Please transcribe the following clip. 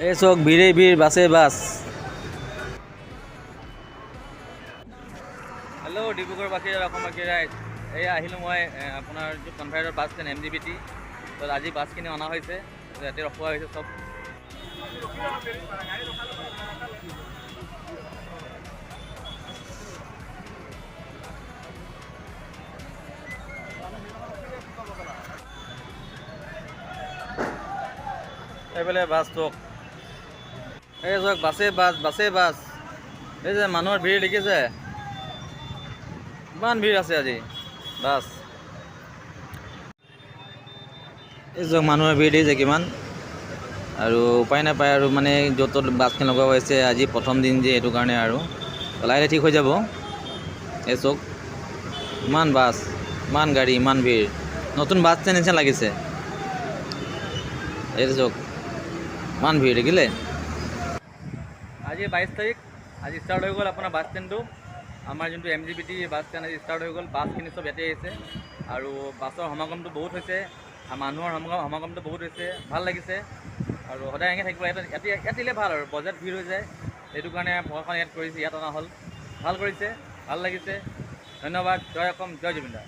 এই চক ভিড়েই ভিড়, বাসে বাস। হেল্ল' ডিব্ৰুগড়বাসী আৰু অসমবাসী ৰাইজ, এয়া আহিলোঁ মই আপোনাৰ যিটো কনভাৰ্টৰ বাছ ষ্টেণ্ড MGBT। তো আজি বাছখিনি অনা হৈছে, ইয়াতে ৰখোৱা হৈছে চব। এইফালে বাছ চক, এই চক বাছে বাছ, বাছে বাছ। এই যে মানুহৰ ভিৰ দেখিছে, ইমান ভিৰ আছে আজি বাছ। এই চক মানুহৰ ভিৰ দেখিছে কিমান, আৰু উপায় নাপায় আৰু মানে য'ত ত'ত বাছখিনি লগোৱা হৈছে আজি প্ৰথম দিন যে, সেইটো কাৰণে আৰু লাহে লাহে ঠিক হৈ যাব। এই চক ইমান বাছ, ইমান গাড়ী, ইমান ভিৰ, নতুন বাছ ষ্টেণ্ড নিচিনা লাগিছে। এই চক ইমান ভিৰ দেখিলে। আজি 22 তাৰিখ, আজি ষ্টাৰ্ট হৈ গ'ল আপোনাৰ বাছ ষ্টেণ্ডটো। আমাৰ যোনটো MGBT বাছ ষ্টেণ্ড আজি ষ্টাৰ্ট হৈ গ'ল। বাছখিনি চব ইয়াতে আহিছে আৰু বাছৰ সমাগমটো বহুত হৈছে, মানুহৰ সমাগমটো বহুত হৈছে, ভাল লাগিছে। আৰু সদায় এনেকৈ থাকিব, ইয়াত দিলে ভাল আৰু বজাৰত ভিৰ হৈ যায়, সেইটো কাৰণে প্ৰশাসনে ইয়াত কৰিছে, ইয়াত অনা হ'ল। ভাল কৰিছে, ভাল লাগিছে, ধন্যবাদ। জয় অসম, জয় জুবিন দা।